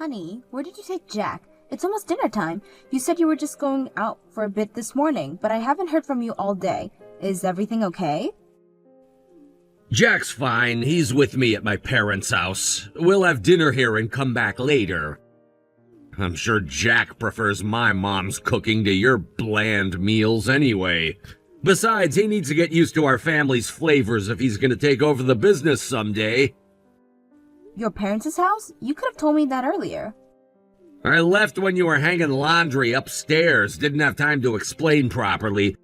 Honey, where did you take Jack? It's almost dinner time. You said you were just going out for a bit this morning, but I haven't heard from you all day. Is everything okay? Jack's fine. He's with me at my parents' house. We'll have dinner here and come back later. I'm sure Jack prefers my mom's cooking to your bland meals anyway. Besides, he needs to get used to our family's flavors if he's gonna take over the business someday. Your parents' house? You could have told me that earlier. I left when you were hanging laundry upstairs. Didn't have time to explain properly.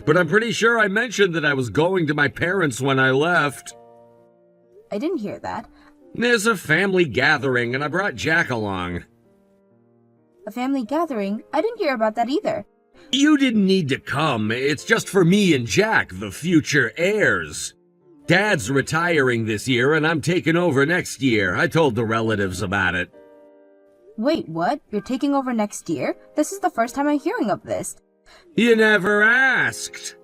But I'm pretty sure I mentioned that I was going to my parents when I left. I didn't hear that. There's a family gathering, and I brought Jack along. A family gathering? I didn't hear about that either. You didn't need to come. It's just for me and Jack, the future heirs. Dad's retiring this year, and I'm taking over next year. I told the relatives about it. Wait, what? You're taking over next year? This is the first time I'm hearing of this. You never asked.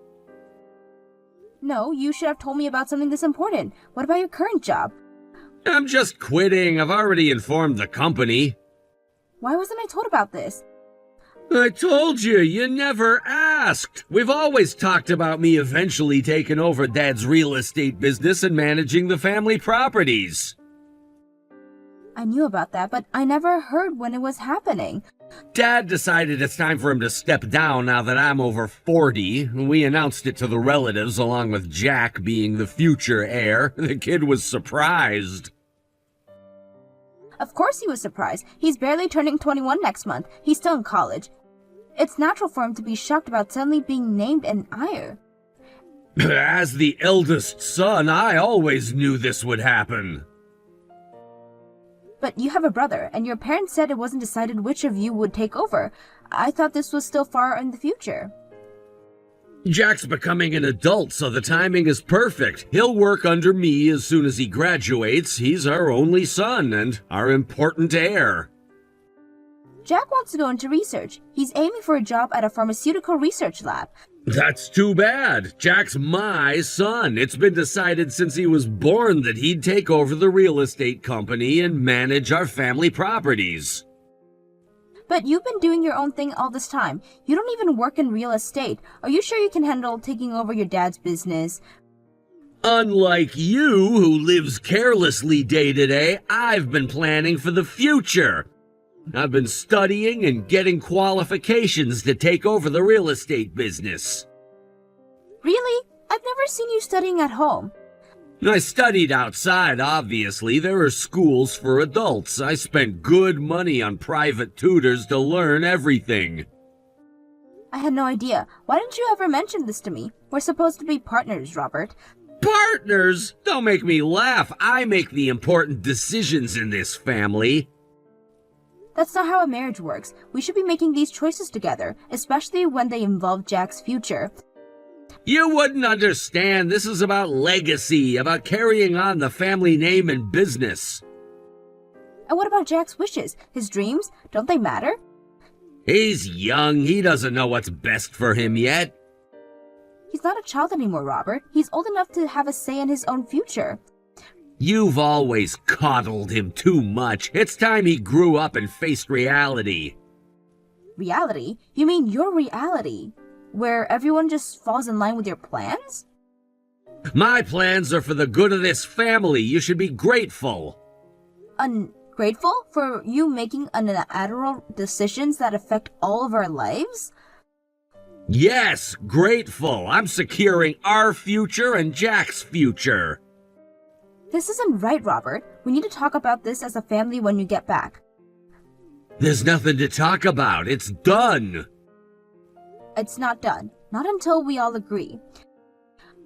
No, you should have told me about something this important. What about your current job? I'm just quitting. I've already informed the company. Why wasn't I told about this? I told you, you never asked. We've always talked about me eventually taking over Dad's real estate business and managing the family properties. I knew about that, but I never heard when it was happening. Dad decided it's time for him to step down now that I'm over 40. We announced it to the relatives along with Jack being the future heir. The kid was surprised. Of course he was surprised. He's barely turning 21 next month. He's still in college. It's natural for him to be shocked about suddenly being named an heir. As the eldest son, I always knew this would happen. But you have a brother, and your parents said it wasn't decided which of you would take over. I thought this was still far in the future. Jack's becoming an adult, so the timing is perfect. He'll work under me as soon as he graduates. He's our only son and our important heir. Jack wants to go into research. He's aiming for a job at a pharmaceutical research lab. That's too bad. Jack's my son. It's been decided since he was born that he'd take over the real estate company and manage our family properties. But you've been doing your own thing all this time. You don't even work in real estate. Are you sure you can handle taking over your dad's business? Unlike you, who lives carelessly day to day, I've been planning for the future. I've been studying and getting qualifications to take over the real estate business. Really? I've never seen you studying at home. I studied outside, obviously. There are schools for adults. I spent good money on private tutors to learn everything. I had no idea. Why didn't you ever mention this to me? We're supposed to be partners, Robert. Partners? Don't make me laugh. I make the important decisions in this family. That's not how a marriage works. We should be making these choices together, especially when they involve Jack's future. You wouldn't understand. This is about legacy, about carrying on the family name and business. And what about Jack's wishes? His dreams? Don't they matter? He's young. He doesn't know what's best for him yet. He's not a child anymore, Robert. He's old enough to have a say in his own future. You've always coddled him too much. It's time he grew up and faced reality. Reality? You mean your reality? Where everyone just falls in line with your plans? My plans are for the good of this family. You should be grateful. Ungrateful for you making unilateral decisions that affect all of our lives? Yes, grateful. I'm securing our future and Jack's future. This isn't right, Robert. We need to talk about this as a family when you get back. There's nothing to talk about. It's done. It's not done. Not until we all agree.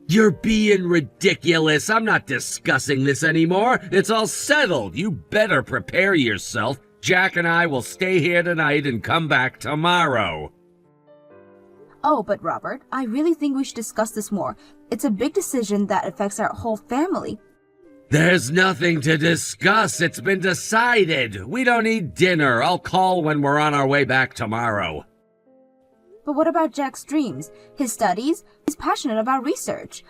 You're being ridiculous. I'm not discussing this anymore. It's all settled. You better prepare yourself. Jack and I will stay here tonight and come back tomorrow. Oh, but Robert, I really think we should discuss this more. It's a big decision that affects our whole family. There's nothing to discuss. It's been decided. We don't need dinner. I'll call when we're on our way back tomorrow. But what about Jack's dreams? His studies? He's passionate about research.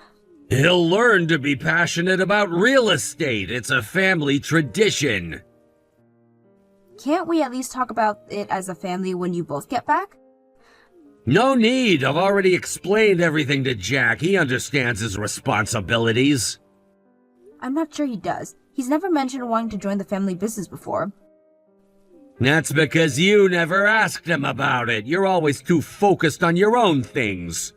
He'll learn to be passionate about real estate. It's a family tradition. can't we at least talk about it as a family when you both get back? No need. I've already explained everything to Jack. He understands his responsibilities. I'm not sure he does. He's never mentioned wanting to join the family business before. That's because you never asked him about it. You're always too focused on your own things.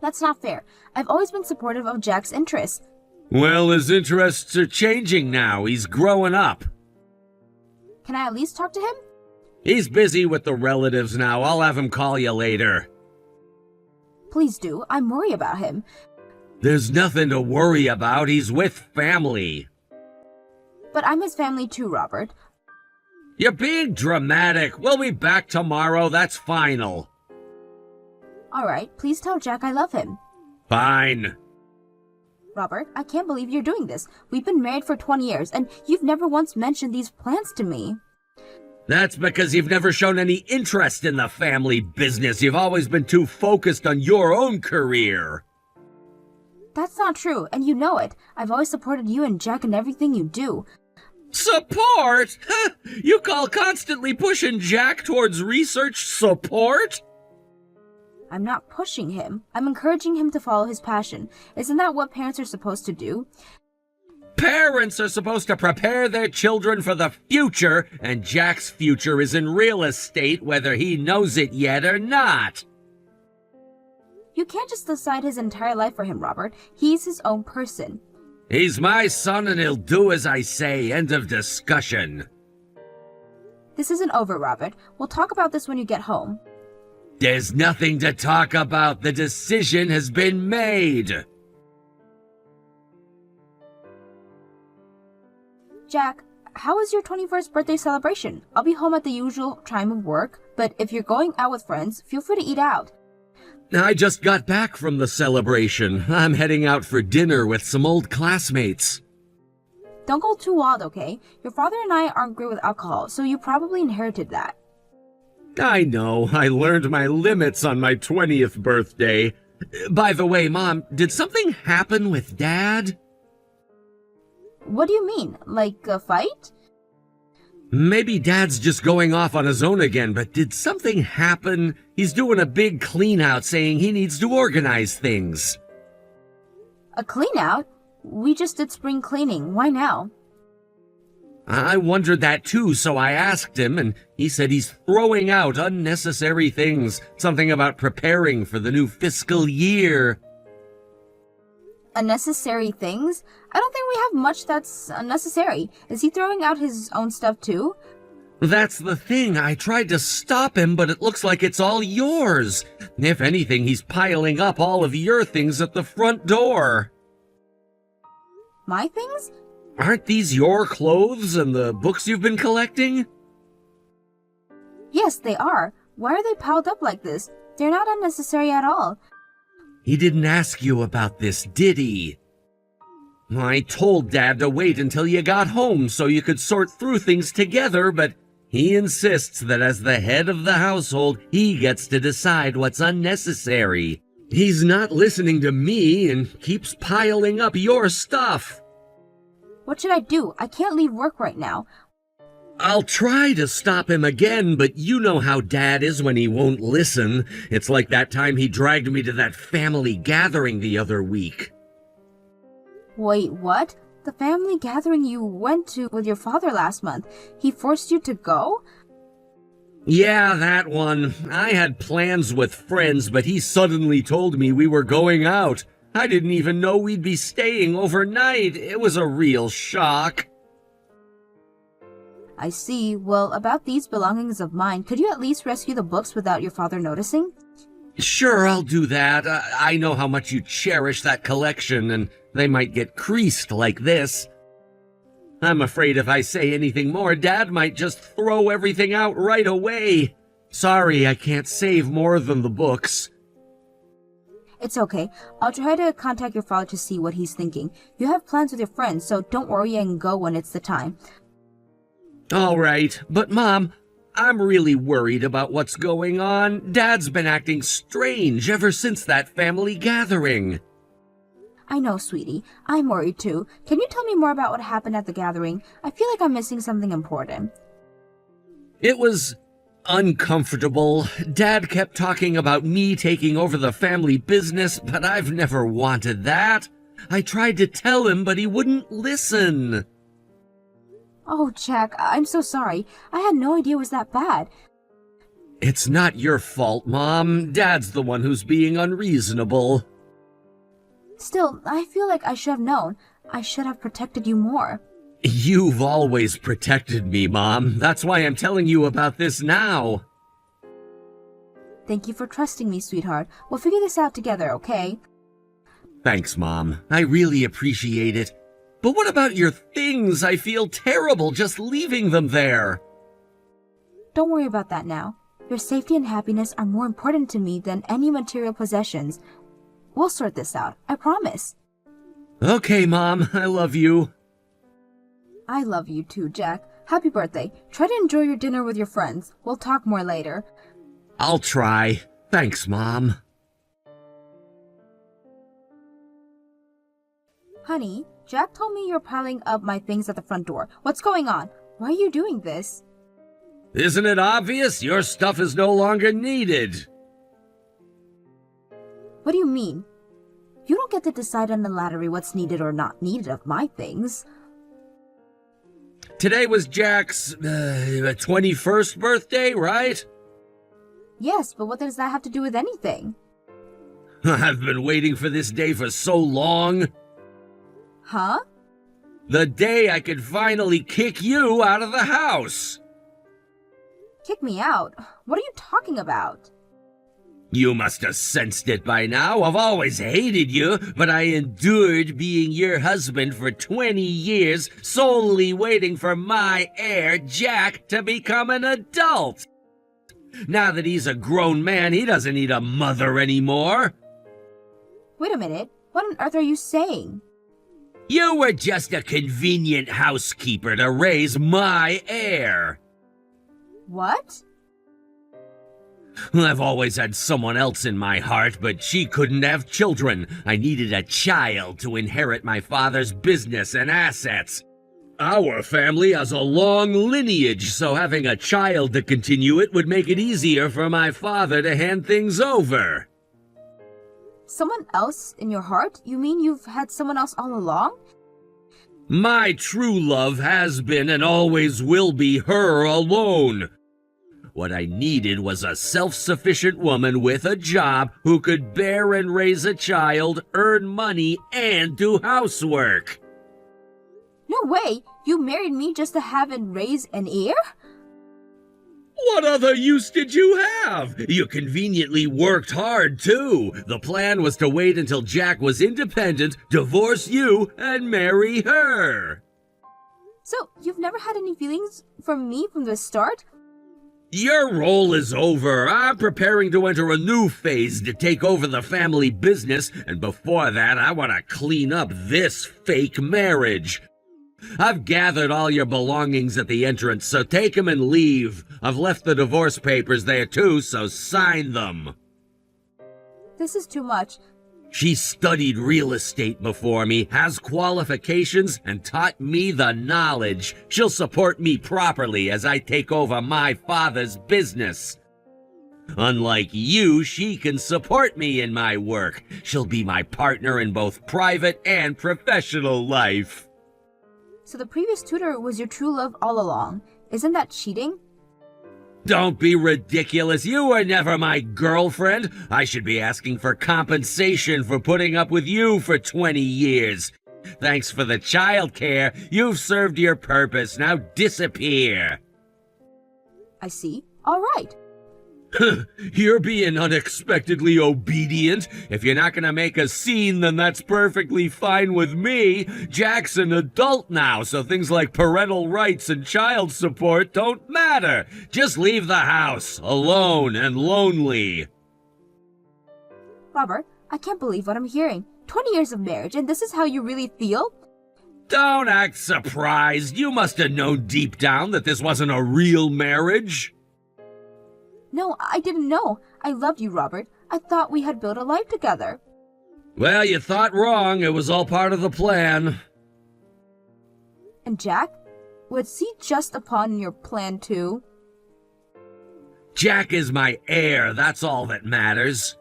That's not fair. I've always been supportive of Jack's interests. Well, his interests are changing now. He's growing up. Can I at least talk to him? He's busy with the relatives now. I'll have him call you later. Please do. I'm worried about him. There's nothing to worry about. He's with family. But I'm his family too, Robert. You're being dramatic. We'll be back tomorrow. That's final. Alright, please tell Jack I love him. Fine. Robert, I can't believe you're doing this. We've been married for 20 years, and you've never once mentioned these plans to me. That's because you've never shown any interest in the family business. You've always been too focused on your own career. That's not true, and you know it. I've always supported you and Jack in everything you do. Support? You call constantly pushing Jack towards research support? I'm not pushing him. I'm encouraging him to follow his passion. Isn't that what parents are supposed to do? Parents are supposed to prepare their children for the future, and Jack's future is in real estate, whether he knows it yet or not. You can't just decide his entire life for him, Robert. He's his own person. He's my son and he'll do as I say. End of discussion. This isn't over, Robert. We'll talk about this when you get home. There's nothing to talk about. The decision has been made. Jack, how was your 21st birthday celebration? I'll be home at the usual time of work, but if you're going out with friends, feel free to eat out. I just got back from the celebration. I'm heading out for dinner with some old classmates. Don't go too wild, okay? Your father and I aren't great with alcohol, so you probably inherited that. I know. I learned my limits on my 20th birthday. By the way, Mom, did something happen with Dad? What do you mean? Like a fight? Maybe Dad's just going off on his own again, but did something happen? He's doing a big clean-out saying he needs to organize things. A clean-out? We just did spring cleaning. Why now? I wondered that too, so I asked him, and he said he's throwing out unnecessary things. Something about preparing for the new fiscal year. Unnecessary things? I don't think we have much that's unnecessary. Is he throwing out his own stuff too? That's the thing. I tried to stop him, but it looks like it's all yours. If anything, he's piling up all of your things at the front door. My things? Aren't these your clothes and the books you've been collecting? Yes, they are. Why are they piled up like this? They're not unnecessary at all. He didn't ask you about this, did he? I told Dad to wait until you got home so you could sort through things together, but he insists that as the head of the household, he gets to decide what's unnecessary. He's not listening to me and keeps piling up your stuff. What should I do? I can't leave work right now. I'll try to stop him again, but you know how Dad is when he won't listen. It's like that time he dragged me to that family gathering the other week. Wait, what? The family gathering you went to with your father last month. He forced you to go? Yeah, that one. I had plans with friends, but he suddenly told me we were going out. I didn't even know we'd be staying overnight. It was a real shock. I see. Well, about these belongings of mine, could you at least rescue the books without your father noticing? Sure, I'll do that. I know how much you cherish that collection, and they might get creased like this. I'm afraid if I say anything more, Dad might just throw everything out right away. Sorry, I can't save more than the books. It's okay. I'll try to contact your father to see what he's thinking. You have plans with your friends, so don't worry and go when it's the time. All right, but Mom, I'm really worried about what's going on. Dad's been acting strange ever since that family gathering. I know, sweetie. I'm worried too. Can you tell me more about what happened at the gathering? I feel like I'm missing something important. It was uncomfortable. Dad kept talking about me taking over the family business, but I've never wanted that. I tried to tell him, but he wouldn't listen. Oh, Jack, I'm so sorry. I had no idea it was that bad. It's not your fault, Mom. Dad's the one who's being unreasonable. Still, I feel like I should have known. I should have protected you more. You've always protected me, Mom. That's why I'm telling you about this now. Thank you for trusting me, sweetheart. We'll figure this out together, okay? Thanks, Mom. I really appreciate it. But what about your things? I feel terrible just leaving them there. Don't worry about that now. Your safety and happiness are more important to me than any material possessions. We'll sort this out, I promise. Okay, Mom. I love you. I love you too, Jack. Happy birthday. Try to enjoy your dinner with your friends. We'll talk more later. I'll try. Thanks, Mom. Honey, Jack told me you're piling up my things at the front door. What's going on? Why are you doing this? Isn't it obvious? Your stuff is no longer needed. What do you mean? You don't get to decide on the lottery what's needed or not needed of my things. Today was Jack's 21st birthday, right? Yes, but what does that have to do with anything? I've been waiting for this day for so long. Huh? The day I could finally kick you out of the house. Kick me out? What are you talking about? You must have sensed it by now. I've always hated you, but I endured being your husband for 20 years, solely waiting for my heir, Jack, to become an adult. Now that he's a grown man, he doesn't need a mother anymore. Wait a minute. What on earth are you saying? You were just a convenient housekeeper to raise my heir. What? I've always had someone else in my heart, but she couldn't have children. I needed a child to inherit my father's business and assets. Our family has a long lineage, so having a child to continue it would make it easier for my father to hand things over. Someone else in your heart? You mean you've had someone else all along? My true love has been and always will be her alone. What I needed was a self-sufficient woman with a job who could bear and raise a child, earn money, and do housework. No way! You married me just to have and raise an heir? What other use did you have? You conveniently worked hard, too. The plan was to wait until Jack was independent, divorce you, and marry her. So, you've never had any feelings for me from the start? Your role is over. I'm preparing to enter a new phase to take over the family business, and before that, I want to clean up this fake marriage. I've gathered all your belongings at the entrance, so take 'em and leave. I've left the divorce papers there too, so sign them. This is too much. She studied real estate before me, has qualifications, and taught me the knowledge. She'll support me properly as I take over my father's business. Unlike you, she can support me in my work. She'll be my partner in both private and professional life. So the previous tutor was your true love all along. Isn't that cheating? Don't be ridiculous. You were never my girlfriend. I should be asking for compensation for putting up with you for 20 years. Thanks for the childcare. You've served your purpose. Now disappear. I see. All right. You're being unexpectedly obedient. If you're not gonna make a scene, then that's perfectly fine with me. Jack's an adult now, so things like parental rights and child support don't matter. Just leave the house, alone and lonely. Robert, I can't believe what I'm hearing. 20 years of marriage, and this is how you really feel? Don't act surprised. You must have known deep down that this wasn't a real marriage. No, I didn't know. I loved you, Robert. I thought we had built a life together. Well, you thought wrong. It was all part of the plan. And Jack? Was he just a pawn in your plan, too? Jack is my heir, that's all that matters.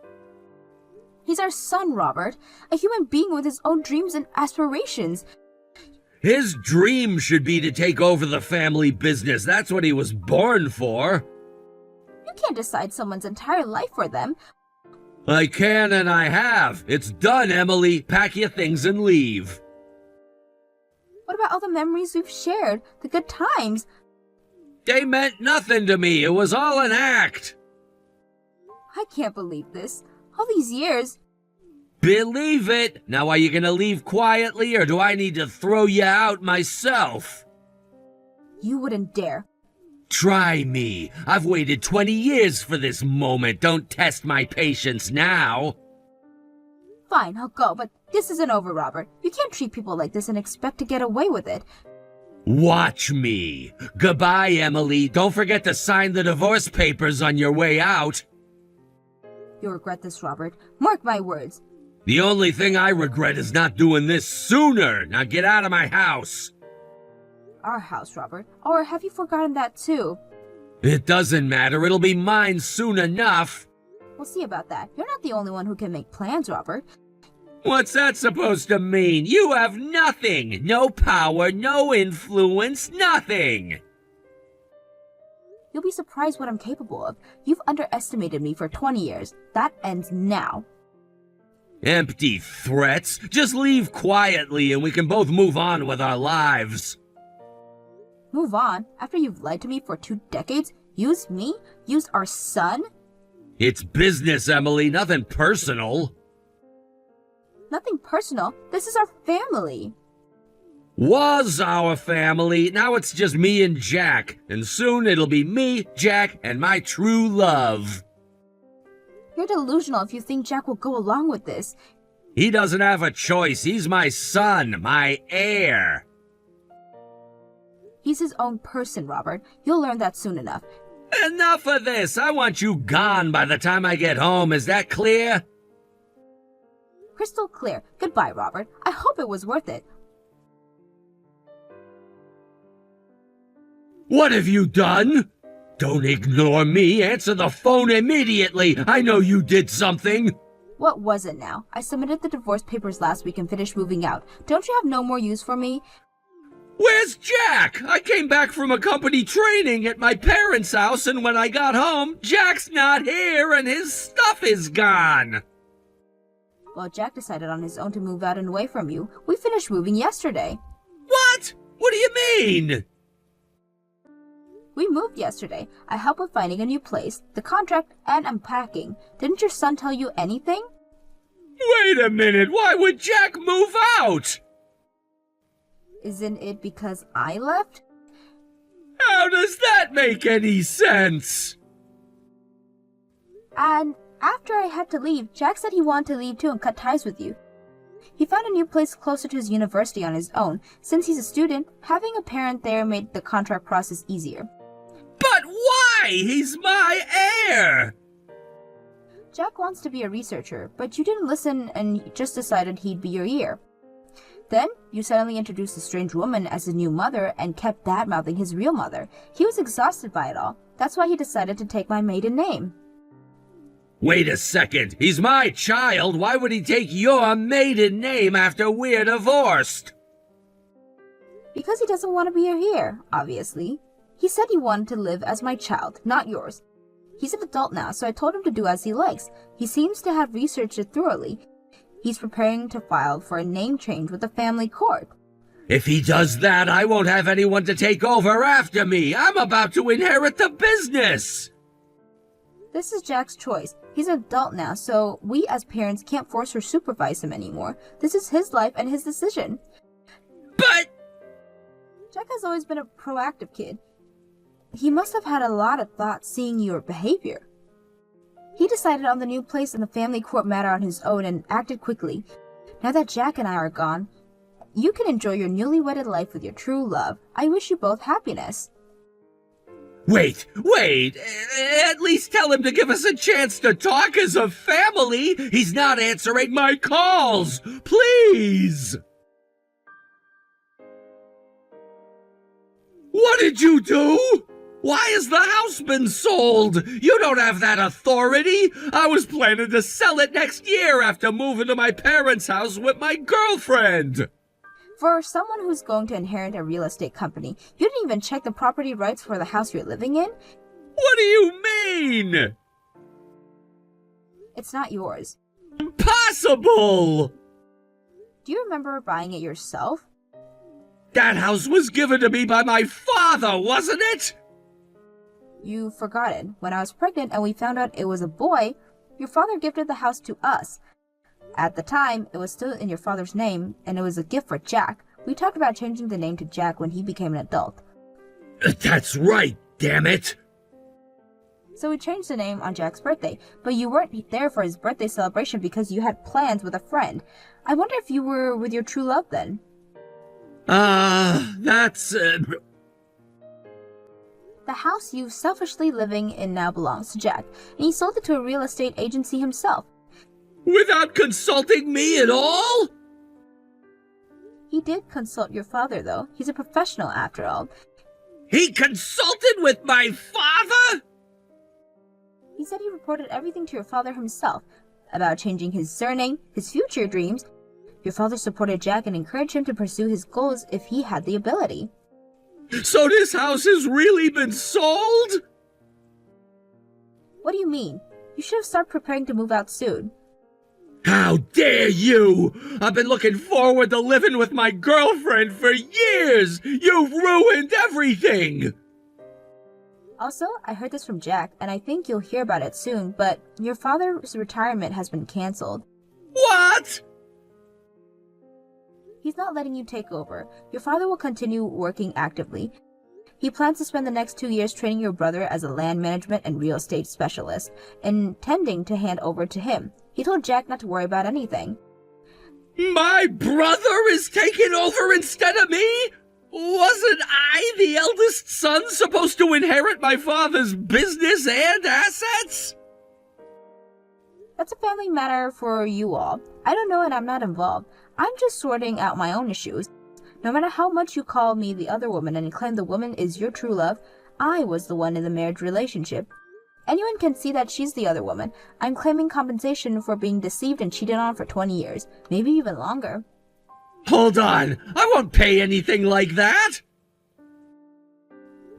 He's our son, Robert. A human being with his own dreams and aspirations. His dream should be to take over the family business. That's what he was born for. You can't decide someone's entire life for them. I can and I have. It's done, Emily. Pack your things and leave. What about all the memories we've shared? The good times? They meant nothing to me. It was all an act. I can't believe this. All these years. Believe it. Now are you gonna leave quietly or do I need to throw you out myself? You wouldn't dare. Try me. I've waited 20 years for this moment. Don't test my patience now. Fine, I'll go, but this isn't over, Robert. You can't treat people like this and expect to get away with it. Watch me. Goodbye, Emily. Don't forget to sign the divorce papers on your way out. You'll regret this, Robert. Mark my words. The only thing I regret is not doing this sooner. Now get out of my house. Our house, Robert. Or have you forgotten that too? It doesn't matter. It'll be mine soon enough. We'll see about that. You're not the only one who can make plans, Robert. What's that supposed to mean? You have nothing. No power, no influence, nothing. You'll be surprised what I'm capable of. You've underestimated me for 20 years. That ends now. Empty threats. Just leave quietly and we can both move on with our lives. Move on? After you've lied to me for 2 decades? Use me? Use our son? It's business, Emily, nothing personal. Nothing personal. This is our family. Was our family. Now it's just me and Jack. And soon it'll be me, Jack, and my true love. You're delusional if you think Jack will go along with this. He doesn't have a choice. He's my son, my heir. He's his own person, Robert. You'll learn that soon enough. Enough of this. I want you gone by the time I get home. Is that clear? Crystal clear. Goodbye, Robert. I hope it was worth it. What have you done? Don't ignore me. Answer the phone immediately. I know you did something. What was it now? I submitted the divorce papers last week and finished moving out. Don't you have no more use for me? Where's Jack? I came back from a company training at my parents' house, and when I got home, Jack's not here and his stuff is gone. Well, Jack decided on his own to move out and away from you. We finished moving yesterday. What? What do you mean? We moved yesterday. I helped with finding a new place, the contract, and unpacking. Didn't your son tell you anything? Wait a minute. Why would Jack move out? Isn't it because I left? How does that make any sense? And after I had to leave, Jack said he wanted to leave too and cut ties with you. He found a new place closer to his university on his own. Since he's a student, having a parent there made the contract process easier. But why? He's my heir! Jack wants to be a researcher, but you didn't listen and just decided he'd be your ear. Then, you suddenly introduced a strange woman as his new mother and kept bad-mouthing his real mother. He was exhausted by it all. That's why he decided to take my maiden name. Wait a second. He's my child. Why would he take your maiden name after we're divorced? Because he doesn't want to be your heir, obviously. He said he wanted to live as my child, not yours. He's an adult now, so I told him to do as he likes. He seems to have researched it thoroughly. He's preparing to file for a name change with the family court. If he does that, I won't have anyone to take over after me. I'm about to inherit the business. This is Jack's choice. He's an adult now, so we as parents can't force or supervise him anymore. This is his life and his decision. But Jack has always been a proactive kid. He must have had a lot of thought seeing your behavior. He decided on the new place in the family court matter on his own and acted quickly. Now that Jack and I are gone, you can enjoy your newly wedded life with your true love. I wish you both happiness. Wait! At least tell him to give us a chance to talk as a family. He's not answering my calls. Please! What did you do? Why has the house been sold? You don't have that authority. I was planning to sell it next year after moving to my parents' house with my girlfriend. For someone who's going to inherit a real estate company, you didn't even check the property rights for the house you're living in? What do you mean? It's not yours. Impossible! Do you remember buying it yourself? That house was given to me by my father, wasn't it? You've forgotten. When I was pregnant and we found out it was a boy, your father gifted the house to us. At the time, it was still in your father's name, and it was a gift for Jack. We talked about changing the name to Jack when he became an adult. That's right, damn it! So we changed the name on Jack's birthday, but you weren't there for his birthday celebration because you had plans with a friend. I wonder if you were with your true love then. That's... The house you selfishly living in now belongs to Jack, and he sold it to a real estate agency himself. Without consulting me at all? He did consult your father, though. He's a professional, after all. He consulted with my father? He said he reported everything to your father himself, about changing his surname, his future dreams. Your father supported Jack and encouraged him to pursue his goals if he had the ability. So this house has really been sold? What do you mean? You should have started preparing to move out soon. How dare you! I've been looking forward to living with my girlfriend for years! You've ruined everything! Also, I heard this from Jack, and I think you'll hear about it soon, but your father's retirement has been canceled. What? He's not letting you take over. Your father will continue working actively. He plans to spend the next 2 years training your brother as a land management and real estate specialist, intending to hand over to him. He told Jack not to worry about anything. My brother is taking over instead of me? Wasn't I, the eldest son, supposed to inherit my father's business and assets? That's a family matter for you all. I don't know and I'm not involved. I'm just sorting out my own issues. No matter how much you call me the other woman and claim the woman is your true love, I was the one in the marriage relationship. Anyone can see that she's the other woman. I'm claiming compensation for being deceived and cheated on for 20 years, maybe even longer. Hold on, I won't pay anything like that!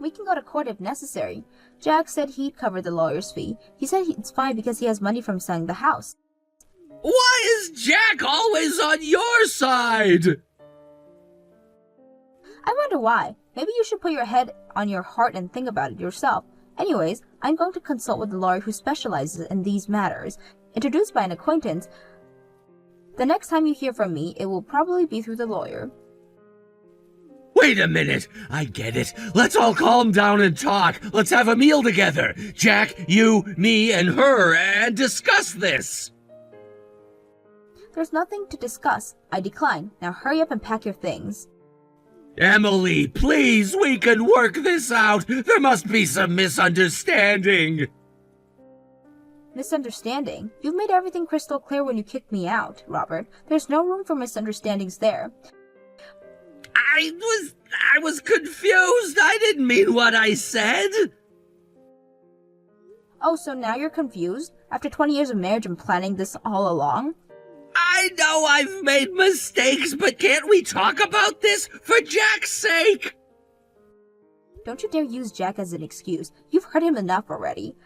We can go to court if necessary. Jack said he'd cover the lawyer's fee. He said it's fine because he has money from selling the house. Why is Jack always on your side? I wonder why. Maybe you should put your head on your heart and think about it yourself. Anyways, I'm going to consult with the lawyer who specializes in these matters, introduced by an acquaintance. The next time you hear from me, it will probably be through the lawyer. Wait a minute, I get it. Let's all calm down and talk. Let's have a meal together. Jack, you, me, and her, and discuss this. There's nothing to discuss. I decline. Now hurry up and pack your things. Emily, please, we can work this out. There must be some misunderstanding. Misunderstanding? You've made everything crystal clear when you kicked me out, Robert. There's no room for misunderstandings there. I was confused. I didn't mean what I said. Oh, so now you're confused? After 20 years of marriage and planning this all along? I know I've made mistakes, but can't we talk about this for Jack's sake? Don't you dare use Jack as an excuse. You've hurt him enough already.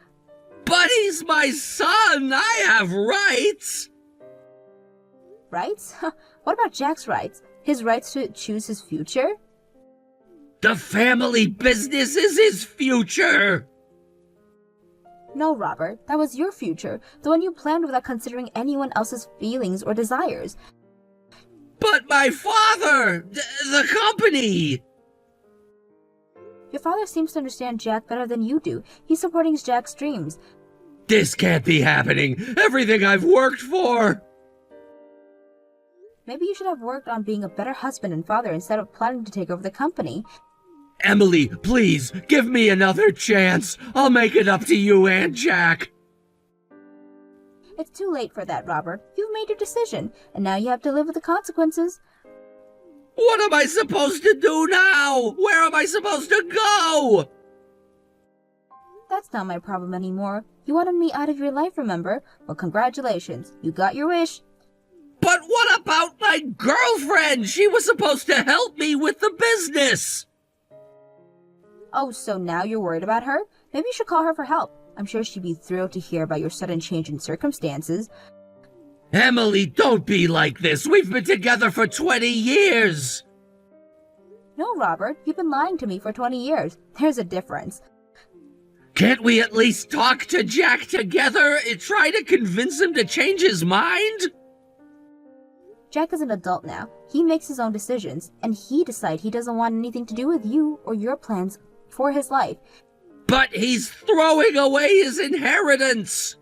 But he's my son. I have rights. Rights? What about Jack's rights? His rights to choose his future? The family business is his future. No, Robert, that was your future, the one you planned without considering anyone else's feelings or desires. But my father, the company. Your father seems to understand Jack better than you do. He's supporting Jack's dreams. This can't be happening. Everything I've worked for. Maybe you should have worked on being a better husband and father instead of planning to take over the company. Emily, please, give me another chance. I'll make it up to you and Jack. It's too late for that, Robert. You've made your decision, and now you have to live with the consequences. What am I supposed to do now? Where am I supposed to go? That's not my problem anymore. You wanted me out of your life, remember? Well, congratulations. You got your wish. But what about my girlfriend? She was supposed to help me with the business. Oh, so now you're worried about her? Maybe you should call her for help. I'm sure she'd be thrilled to hear about your sudden change in circumstances. Emily, don't be like this. We've been together for 20 years. No, Robert, you've been lying to me for 20 years. There's a difference. Can't we at least talk to Jack together and try to convince him to change his mind? Jack is an adult now. He makes his own decisions, and he decides he doesn't want anything to do with you or your plans for his life. But he's throwing away his inheritance.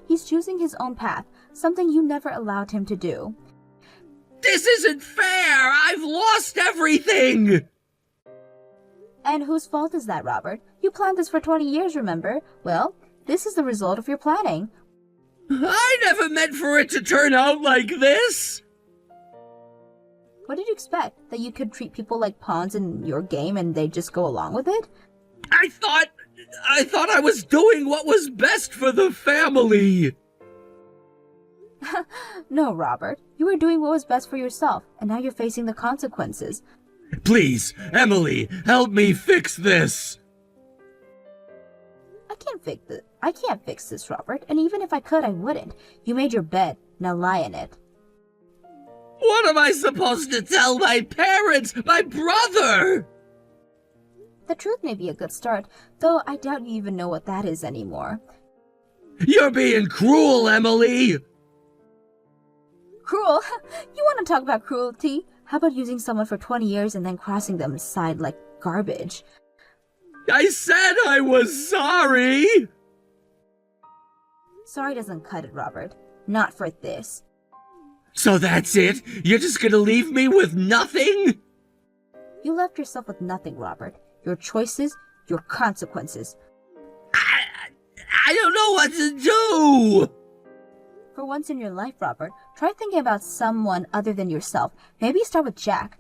He's choosing his own path, something you never allowed him to do. This isn't fair! I've lost everything! And whose fault is that, Robert? You planned this for 20 years, remember? Well, this is the result of your planning. I never meant for it to turn out like this! What did you expect? That you could treat people like pawns in your game and they'd just go along with it? I thought I was doing what was best for the family! No, Robert. You were doing what was best for yourself, and now you're facing the consequences. Please, Emily, help me fix this! I can't fix this, Robert, and even if I could, I wouldn't. You made your bed. Now lie in it. What am I supposed to tell my parents, my brother? The truth may be a good start, though I doubt you even know what that is anymore. You're being cruel, Emily! Cruel? You want to talk about cruelty? How about using someone for 20 years and then crossing them aside like garbage? I said I was sorry! Sorry doesn't cut it, Robert. Not for this. So that's it? You're just gonna leave me with nothing? You left yourself with nothing, Robert. Your choices, your consequences. I don't know what to do! For once in your life, Robert, try thinking about someone other than yourself. Maybe start with Jack.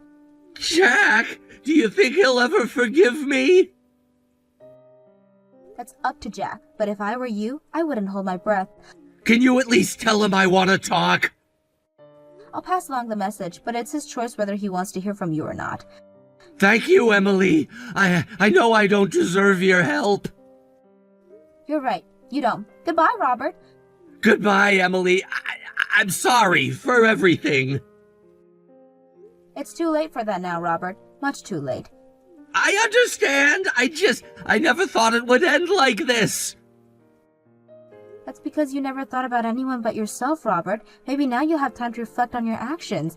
Jack? Do you think he'll ever forgive me? That's up to Jack, but if I were you, I wouldn't hold my breath. Can you at least tell him I want to talk? I'll pass along the message, but it's his choice whether he wants to hear from you or not. Thank you, Emily. I know I don't deserve your help. You're right. You don't. Goodbye, Robert. Goodbye, Emily. I'm sorry for everything. It's too late for that now, Robert. Much too late. I understand. I never thought it would end like this. That's because you never thought about anyone but yourself, Robert. Maybe now you'll have time to reflect on your actions.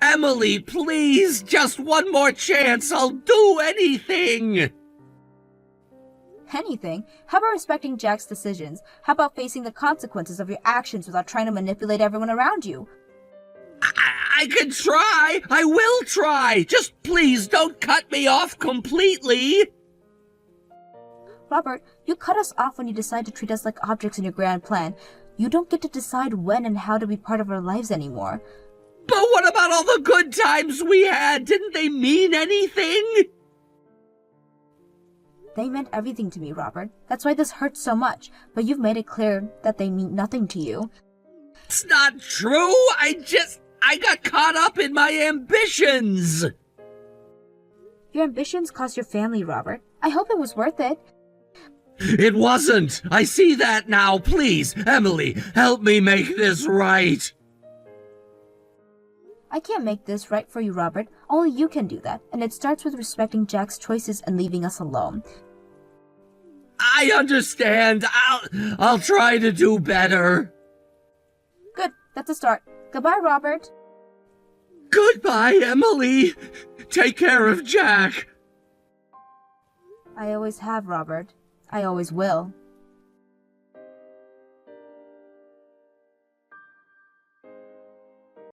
Emily, please, just one more chance. I'll do anything. Anything? How about respecting Jack's decisions? How about facing the consequences of your actions without trying to manipulate everyone around you? I can try. I will try. Just please don't cut me off completely. Robert, you cut us off when you decide to treat us like objects in your grand plan. You don't get to decide when and how to be part of our lives anymore. But what about all the good times we had? Didn't they mean anything? They meant everything to me, Robert. That's why this hurts so much. But you've made it clear that they mean nothing to you. It's not true. I got caught up in my ambitions. Your ambitions cost your family, Robert. I hope it was worth it. It wasn't. I see that now. Please, Emily, help me make this right. I can't make this right for you, Robert. Only you can do that, and it starts with respecting Jack's choices and leaving us alone. I understand. I'll try to do better. Good. That's a start. Goodbye, Robert. Goodbye, Emily. Take care of Jack. I always have, Robert. I always will.